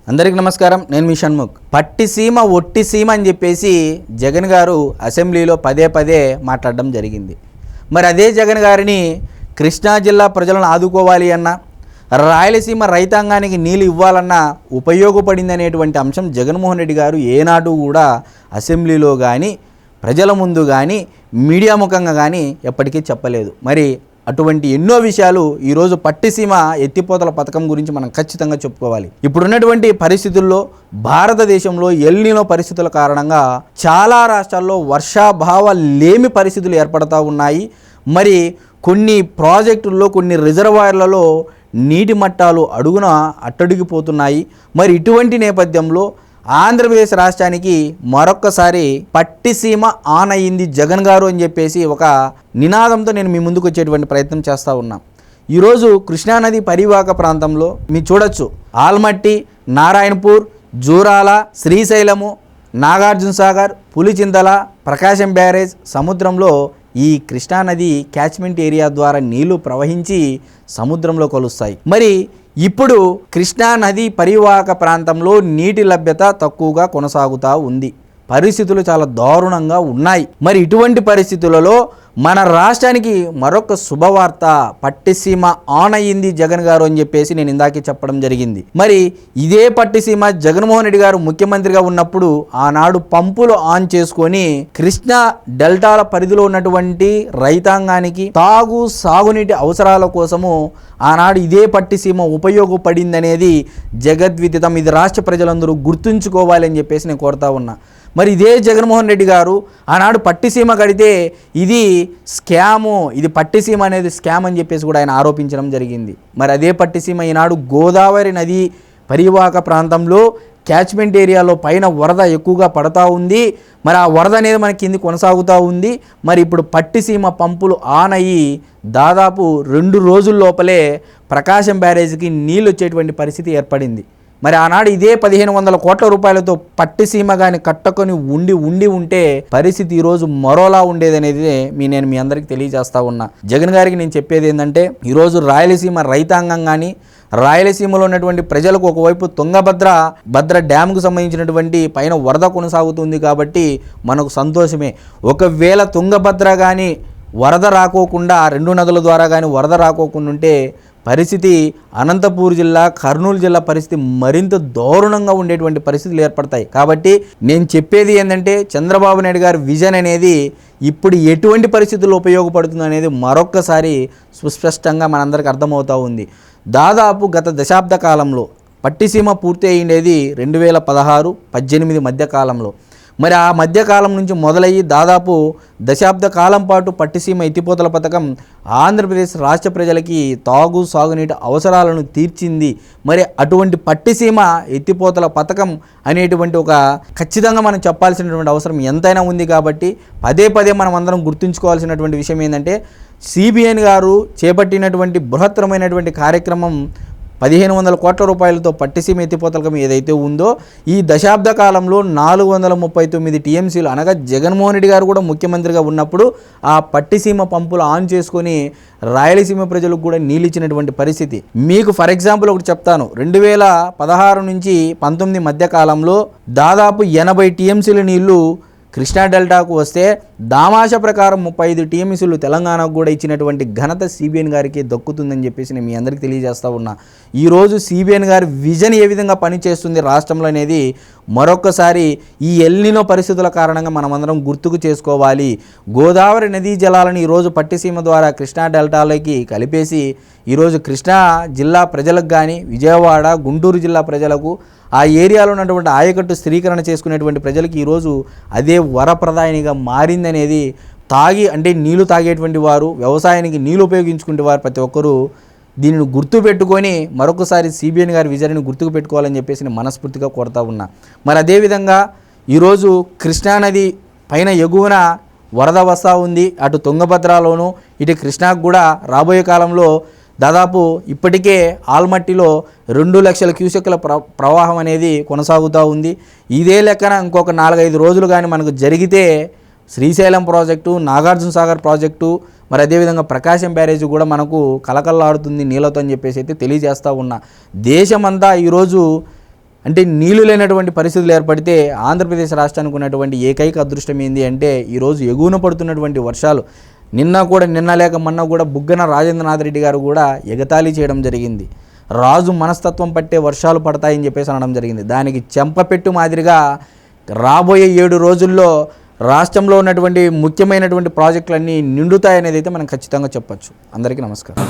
అందరికీ నమస్కారం. నేను మీ షణ్ముఖ్. పట్టిసీమ ఒట్టిసీమ అని చెప్పేసి జగన్ గారు అసెంబ్లీలో పదే పదే మాట్లాడడం జరిగింది. మరి అదే జగన్ గారిని కృష్ణా జిల్లా ప్రజలను ఆదుకోవాలి అన్న, రాయలసీమ రైతాంగానికి నీళ్ళు ఇవ్వాలన్నా ఉపయోగపడింది అనేటువంటి అంశం జగన్మోహన్ రెడ్డి గారు ఏనాడు కూడా అసెంబ్లీలో కానీ ప్రజల ముందు కానీ మీడియా ముఖంగా కానీ ఎప్పటికీ చెప్పలేదు. మరి అటువంటి ఎన్నో విషయాలు ఈరోజు పట్టిసీమ ఎత్తిపోతల పథకం గురించి మనం ఖచ్చితంగా చెప్పుకోవాలి. ఇప్పుడున్నటువంటి పరిస్థితుల్లో భారతదేశంలో ఎల్నినో పరిస్థితుల కారణంగా చాలా రాష్ట్రాల్లో వర్షాభావ లేమి పరిస్థితులు ఏర్పడతా ఉన్నాయి. మరి కొన్ని ప్రాజెక్టుల్లో కొన్ని రిజర్వాయర్లలో నీటి మట్టాలు అడుగున అట్టడిగిపోతున్నాయి. మరి ఇటువంటి నేపథ్యంలో ఆంధ్రప్రదేశ్ రాష్ట్రానికి మరొక్కసారి పట్టిసీమ ఆన్ అయ్యింది జగన్ గారు అని చెప్పేసి ఒక నినాదంతో నేను మీ ముందుకు వచ్చేటువంటి ప్రయత్నం చేస్తూ ఉన్నా. ఈరోజు కృష్ణానది పరివాహక ప్రాంతంలో మీరు చూడొచ్చు, ఆల్మట్టి, నారాయణపూర్, జూరాల, శ్రీశైలము, నాగార్జున సాగర్, పులిచింతల, ప్రకాశం బ్యారేజ్ సముద్రంలో ఈ కృష్ణానది క్యాచ్మెంట్ ఏరియా ద్వారా నీళ్లు ప్రవహించి సముద్రంలో కలుస్తాయి. మరి ఇప్పుడు కృష్ణానది పరివాహక ప్రాంతంలో నీటి లభ్యత తక్కువగా కొనసాగుతూ ఉంది. పరిస్థితులు చాలా దారుణంగా ఉన్నాయి. మరి ఇటువంటి పరిస్థితులలో మన రాష్ట్రానికి మరొక శుభవార్త, పట్టిసీమ ఆన్ అయ్యింది జగన్ గారు అని చెప్పేసి నేను ఇందాకే చెప్పడం జరిగింది. మరి ఇదే పట్టిసీమ జగన్మోహన్ రెడ్డి గారు ముఖ్యమంత్రిగా ఉన్నప్పుడు ఆనాడు పంపులు ఆన్ చేసుకొని కృష్ణా డెల్టాల పరిధిలో ఉన్నటువంటి రైతాంగానికి సాగునీటి అవసరాల కోసము ఆనాడు ఇదే పట్టిసీమ ఉపయోగపడిందనేది జగద్విదితం. ఇది రాష్ట్ర ప్రజలందరూ గుర్తుంచుకోవాలని చెప్పేసి నేను కోరుతా ఉన్నా. మరి ఇదే జగన్మోహన్ రెడ్డి గారు ఆనాడు పట్టిసీమ కడితే ఇది స్కాము, ఇది పట్టిసీమ అనేది స్కామ్ అని చెప్పేసి కూడా ఆయన ఆరోపించడం జరిగింది. మరి అదే పట్టిసీమ ఈనాడు గోదావరి నది పరివాహక ప్రాంతంలో క్యాచ్మెంట్ ఏరియాలో పైన వరద ఎక్కువగా పడతా ఉంది. మరి ఆ వరద అనేది మన కింది కొనసాగుతూ ఉంది. మరి ఇప్పుడు పట్టిసీమ పంపులు ఆన్ అయ్యి దాదాపు 2 రోజుల లోపలే ప్రకాశం బ్యారేజ్కి నీళ్ళు వచ్చేటువంటి పరిస్థితి ఏర్పడింది. మరి ఆనాడు ఇదే 1500 కోట్ల రూపాయలతో పట్టిసీమ కానీ కట్టుకొని ఉంటే పరిస్థితి ఈరోజు మరోలా ఉండేదనేది నేను మీ అందరికీ తెలియజేస్తా ఉన్నా. జగన్ గారికి నేను చెప్పేది ఏంటంటే, ఈరోజు రాయలసీమ రైతాంగం కానీ రాయలసీమలో ఉన్నటువంటి ప్రజలకు ఒకవైపు తుంగభద్ర డ్యామ్కు సంబంధించినటువంటి పైన వరద కొనసాగుతుంది కాబట్టి మనకు సంతోషమే. ఒకవేళ తుంగభద్ర కానీ వరద రాకోకుండా, 2 నదుల ద్వారా కానీ వరద రాకోకుండా ఉంటే పరిస్థితి అనంతపూర్ జిల్లా, కర్నూలు జిల్లా పరిస్థితి మరింత దారుణంగా ఉండేటువంటి పరిస్థితులు ఏర్పడతాయి. కాబట్టి నేను చెప్పేది ఏంటంటే, చంద్రబాబు నాయుడు గారి విజన్ అనేది ఇప్పుడు ఎటువంటి పరిస్థితుల్లో ఉపయోగపడుతుంది అనేది మరొక్కసారి సుస్పష్టంగా మనందరికీ అర్థమవుతూ ఉంది. దాదాపు గత దశాబ్ద కాలంలో పట్టిసీమ పూర్తి అయ్యేది 2016-18 మధ్య కాలంలో. మరి ఆ మధ్యకాలం నుంచి మొదలయ్యి దాదాపు దశాబ్ద కాలం పాటు పట్టిసీమ ఎత్తిపోతల పథకం ఆంధ్రప్రదేశ్ రాష్ట్ర ప్రజలకి సాగునీటి అవసరాలను తీర్చింది. మరి అటువంటి పట్టిసీమ ఎత్తిపోతల పథకం అనేటువంటి ఒక ఖచ్చితంగా మనం చెప్పాల్సినటువంటి అవసరం ఎంతైనా ఉంది. కాబట్టి పదే మనం అందరం గుర్తుంచుకోవాల్సినటువంటి విషయం ఏంటంటే, సిబిఎన్ గారు చేపట్టినటువంటి బృహత్తరమైనటువంటి కార్యక్రమం 1500 కోట్ల రూపాయలతో పట్టిసీమ ఎత్తిపోతలకం ఏదైతే ఉందో, ఈ దశాబ్ద కాలంలో 439 టీఎంసీలు అనగా జగన్మోహన్ రెడ్డి గారు కూడా ముఖ్యమంత్రిగా ఉన్నప్పుడు ఆ పట్టిసీమ పంపులు ఆన్ చేసుకొని రాయలసీమ ప్రజలకు కూడా నీళ్ళు ఇచ్చినటువంటి పరిస్థితి. మీకు ఫర్ ఎగ్జాంపుల్ ఒకటి చెప్తాను. 2016 నుంచి 19 మధ్య కాలంలో దాదాపు 80 టీఎంసీల నీళ్లు కృష్ణా డెల్టాకు వస్తే దామాష ప్రకారం 35 టీఎంసీలు తెలంగాణకు కూడా ఇచ్చినటువంటి ఘనత సిబిఎన్ గారికి దక్కుతుందని చెప్పేసి నేను మీ అందరికీ తెలియజేస్తా ఉన్నా. ఈరోజు సిబిఎన్ గారి విజన్ ఏ విధంగా పనిచేస్తుంది రాష్ట్రంలో అనేది మరొక్కసారి ఈ ఎల్నినో పరిస్థితుల కారణంగా మనమందరం గుర్తుకు చేసుకోవాలి. గోదావరి నదీ జలాలను ఈరోజు పట్టిసీమ ద్వారా కృష్ణా డెల్టాలోకి కలిపేసి ఈరోజు కృష్ణా జిల్లా ప్రజలకు కానీ, విజయవాడ, గుంటూరు జిల్లా ప్రజలకు, ఆ ఏరియాలో ఉన్నటువంటి ఆయకట్టు స్థిరీకరణ చేసుకునేటువంటి ప్రజలకి ఈరోజు అదే వరప్రదాయనిగా మారిందనేది అంటే నీళ్లు తాగేటువంటి వారు, వ్యవసాయానికి నీళ్లు ఉపయోగించుకునే వారు ప్రతి ఒక్కరూ దీనిని గుర్తుపెట్టుకొని మరొకసారి సిబిఎన్ గారి విజయాన్ని గుర్తుకు పెట్టుకోవాలని చెప్పేసి నేను మనస్ఫూర్తిగా కోరుతా ఉన్నా. మరి అదేవిధంగా ఈరోజు కృష్ణానది పైన ఎగువన వరద వస్తూ ఉంది. అటు తుంగభద్రలోను ఇటు కృష్ణాకు కూడా రాబోయే కాలంలో దాదాపు ఇప్పటికే ఆల్మట్టిలో 2 లక్షల క్యూసెక్ల ప్రవాహం అనేది కొనసాగుతూ ఉంది. ఇదే లెక్కన ఇంకొక 4-5 రోజులు కానీ మనకు జరిగితే శ్రీశైలం ప్రాజెక్టు, నాగార్జున సాగర్ ప్రాజెక్టు, మరి అదేవిధంగా ప్రకాశం బ్యారేజ్ కూడా మనకు కలకల్లాడుతుంది నీళ్ళతో అని చెప్పేసి అయితే తెలియజేస్తూ ఉన్నా. దేశమంతా ఈరోజు అంటే నీళ్లు లేనటువంటి పరిస్థితులు ఏర్పడితే ఆంధ్రప్రదేశ్ రాష్ట్రానికి ఉన్నటువంటి ఏకైక అదృష్టం ఏంది అంటే ఈరోజు ఎగువన పడుతున్నటువంటి వర్షాలు. నిన్న లేక మొన్న కూడా బుగ్గన రాజేంద్రనాథ్ రెడ్డి గారు కూడా ఎగతాళి చేయడం జరిగింది. రాజు మనస్తత్వం పట్టే వర్షాలు పడతాయని చెప్పేసి అనడం జరిగింది. దానికి చెంపపెట్టు మాదిరిగా రాబోయే 7 రోజుల్లో రాష్ట్రంలో ఉన్నటువంటి ముఖ్యమైనటువంటి ప్రాజెక్టులన్నీ నిండుతాయనేది అయితే మనం ఖచ్చితంగా చెప్పొచ్చు. అందరికీ నమస్కారం.